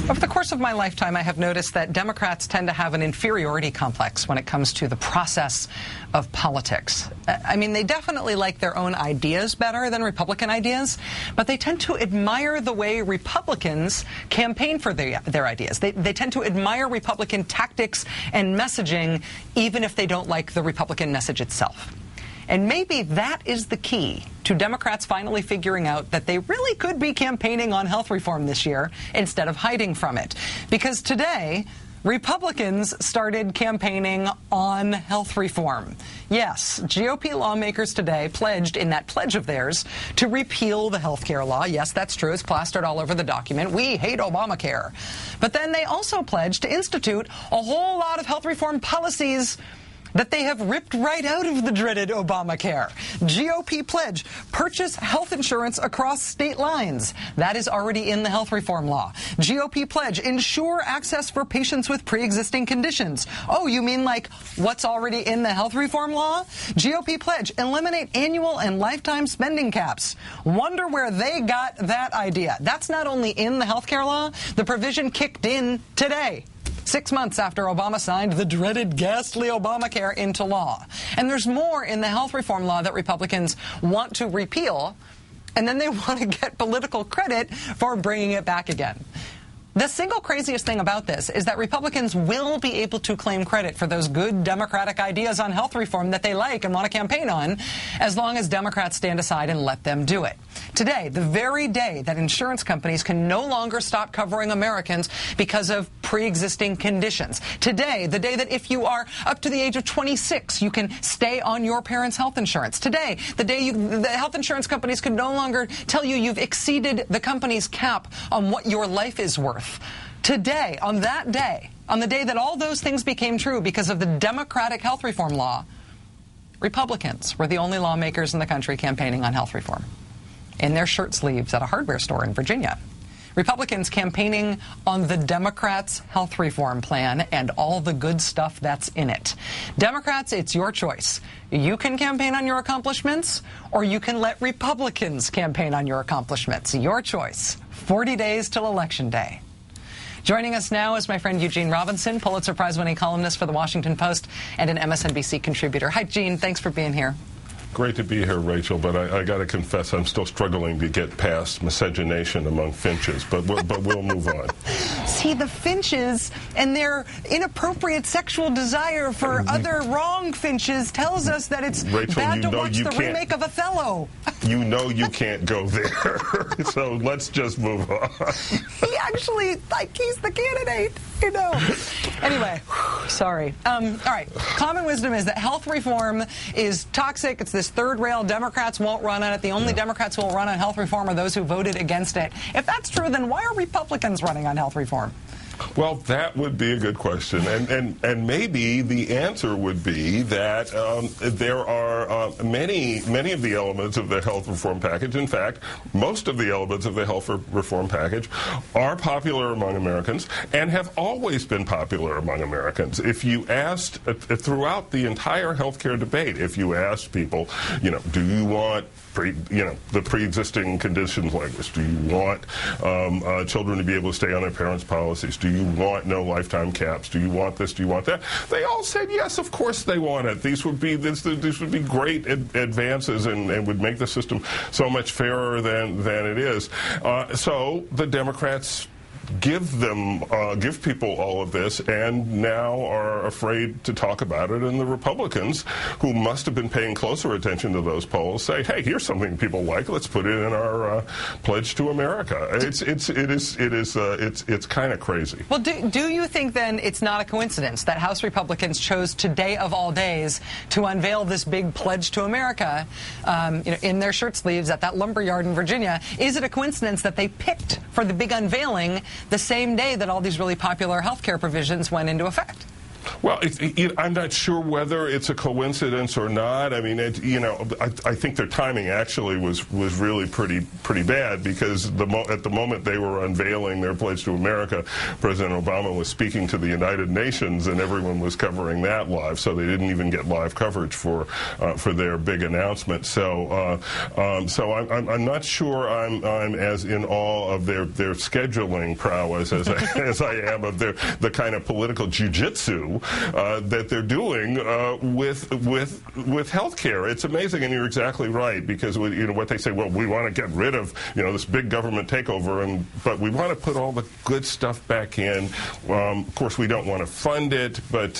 Over the course of my lifetime, I have noticed that Democrats tend to have an inferiority complex when it comes to the process of politics. I mean, they definitely like their own ideas better than Republican ideas, but they tend to admire the way Republicans campaign for their ideas. They tend to admire Republican tactics and messaging, even if they don't like the Republican message itself. And maybe that is the key to Democrats finally figuring out that they really could be campaigning on health reform this year instead of hiding from it. Because today, Republicans started campaigning on health reform. Yes, GOP lawmakers today pledged in that pledge of theirs to repeal the health care law. Yes, that's true. It's plastered all over the document. We hate Obamacare. But then they also pledged to institute a whole lot of health reform policies that they have ripped right out of the dreaded Obamacare. GOP pledge, purchase health insurance across state lines. That is already in the health reform law. GOP pledge, ensure access for patients with pre-existing conditions. Oh, you mean like what's already in the health reform law? GOP pledge, eliminate annual and lifetime spending caps. Wonder where they got that idea. That's not only in the health care law, the provision kicked in today. 6 months after Obama signed the dreaded ghastly Obamacare into law. And there's more in the health reform law that Republicans want to repeal, and then they want to get political credit for bringing it back again. The single craziest thing about this is that Republicans will be able to claim credit for those good Democratic ideas on health reform that they like and want to campaign on, as long as Democrats stand aside and let them do it. Today, the very day that insurance companies can no longer stop covering Americans because of pre-existing conditions. Today, the day that if you are up to the age of 26, you can stay on your parents' health insurance. Today, the day the health insurance companies can no longer tell you you've exceeded the company's cap on what your life is worth. Today, on that day, on the day that all those things became true because of the Democratic health reform law, Republicans were the only lawmakers in the country campaigning on health reform in their shirt sleeves at a hardware store in Virginia. Republicans campaigning on the Democrats' health reform plan and all the good stuff that's in it. Democrats, it's your choice. You can campaign on your accomplishments, or you can let Republicans campaign on your accomplishments. Your choice. 40 days till Election Day. Joining us now is my friend Eugene Robinson, Pulitzer Prize-winning columnist for The Washington Post and an MSNBC contributor. Hi, Gene. Thanks for being here. Great to be here, Rachel, but I got to confess I'm still struggling to get past miscegenation among finches, but we'll move on. See, the finches and their inappropriate sexual desire for other wrong finches tells us that it's Rachel, bad to watch the remake of Othello. You know you can't go there, so let's just move on. He actually, he's the candidate, you know. Anyway, sorry. All right, common wisdom is that health reform is toxic. It's this third rail. Democrats won't run on it. The only Democrats who will run on health reform are those who voted against it. If that's true, then why are Republicans running on health reform? Well, that would be a good question, and maybe the answer would be that there are many of the elements of the health reform package. In fact, most of the elements of the health reform package are popular among Americans and have always been popular among Americans. If you asked throughout the entire health care debate, if you asked people, do you want the pre-existing conditions language? Do you want children to be able to stay on their parents' policies? Do you want no lifetime caps? Do you want this? Do you want that? They all said yes, of course they want it. These would be great advances and would make the system so much fairer than it is. So the Democrats give people all of this and now are afraid to talk about it, and the Republicans, who must have been paying closer attention to those polls, say, hey, here's something people like, let's put it in our pledge to America. It's kind of crazy. Well, do you think then it's not a coincidence that House Republicans chose today of all days to unveil this big pledge to America in their shirt sleeves at that lumberyard in Virginia? Is it a coincidence that they picked for the big unveiling the same day that all these really popular health care provisions went into effect? Well, I'm not sure whether it's a coincidence or not. I mean, I think their timing actually was really pretty bad, because at the moment they were unveiling their pledge to America, President Obama was speaking to the United Nations, and everyone was covering that live. So they didn't even get live coverage for their big announcement. So I'm not sure I'm as in awe of their scheduling prowess as I am of the kind of political jujitsu that they're doing with healthcare. It's amazing, and you're exactly right, because what they say, well, we want to get rid of this big government takeover, but we want to put all the good stuff back in. Of course, we don't want to fund it, but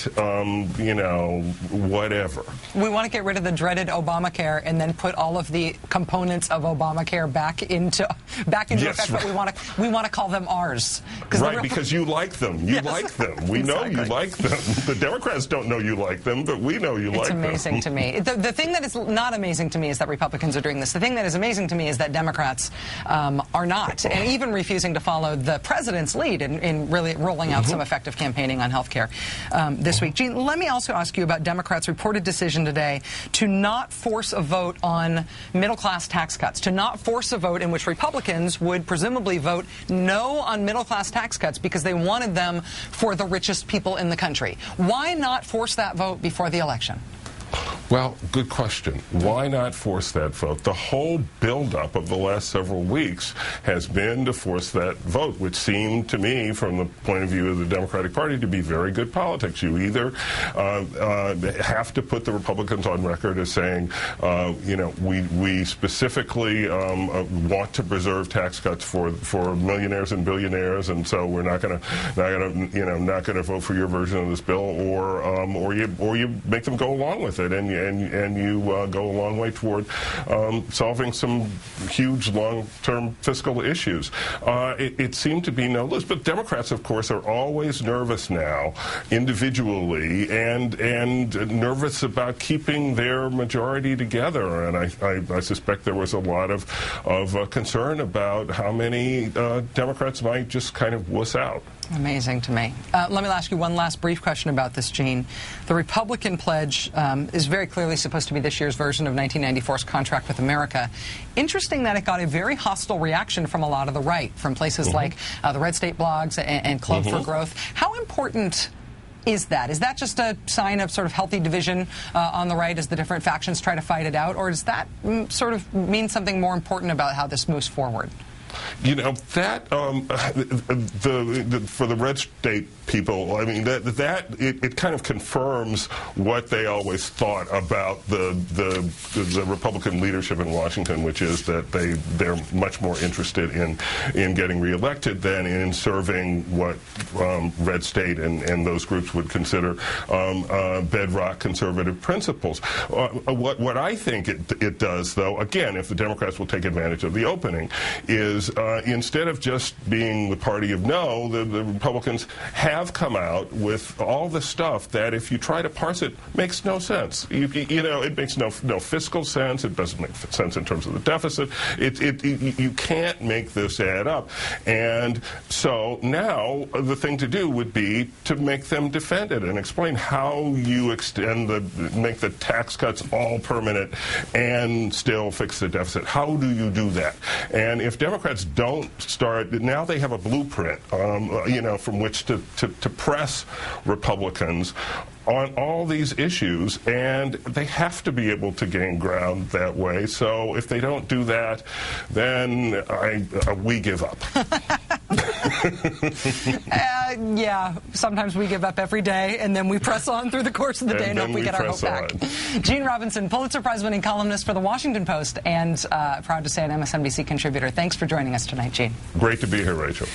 whatever. We want to get rid of the dreaded Obamacare and then put all of the components of Obamacare back into yes, effect, but we want to call them ours. Right, because you like them. You yes, like them. We know you like them. The Democrats don't know you like them, but we know you like them. It's amazing to me. The thing that is not amazing to me is that Republicans are doing this. The thing that is amazing to me is that Democrats are not, and even refusing to follow the president's lead in really rolling out some effective campaigning on health care this week. Gene, let me also ask you about Democrats' reported decision today to not force a vote on middle-class tax cuts, to not force a vote in which Republicans would presumably vote no on middle-class tax cuts because they wanted them for the richest people in the country. Why not force that vote before the election? Well, good question. Why not force that vote? The whole buildup of the last several weeks has been to force that vote, which seemed to me, from the point of view of the Democratic Party, to be very good politics. You either have to put the Republicans on record as saying, we specifically want to preserve tax cuts for millionaires and billionaires, and so we're not going to vote for your version of this bill, or you make them go along with it, and you go a long way toward solving some huge long-term fiscal issues. It seemed to be no list, but Democrats, of course, are always nervous now, individually, and nervous about keeping their majority together. And I suspect there was a lot of concern about how many Democrats might just kind of wuss out. Amazing to me. Let me ask you one last brief question about this, Gene. The Republican pledge is very clearly supposed to be this year's version of 1994's Contract with America. Interesting that it got a very hostile reaction from a lot of the right, from places like the Red State blogs and Club for Growth. How important is that? Is that just a sign of sort of healthy division on the right as the different factions try to fight it out, or does that sort of mean something more important about how this moves forward? That for the Red State people, I mean, it kind of confirms what they always thought about the Republican leadership in Washington, which is that they're much more interested in getting reelected than in serving what Red State and those groups would consider bedrock conservative principles. What I think it does, though, again, if the Democrats will take advantage of the opening, is instead of just being the party of no, the Republicans have come out with all the stuff that, if you try to parse it, makes no sense. It makes no fiscal sense. It doesn't make sense in terms of the deficit. You can't make this add up. And so now the thing to do would be to make them defend it and explain how you make the tax cuts all permanent and still fix the deficit. How do you do that? And if Democrats don't start, now they have a blueprint, from which to press Republicans on all these issues, and they have to be able to gain ground that way. So if they don't do that, then we give up. Yeah, sometimes we give up every day, and then we press on through the course of the day and hope we get our hope back. Gene Robinson, Pulitzer Prize-winning columnist for The Washington Post, and proud to say an MSNBC contributor. Thanks for joining us tonight, Gene. Great to be here, Rachel.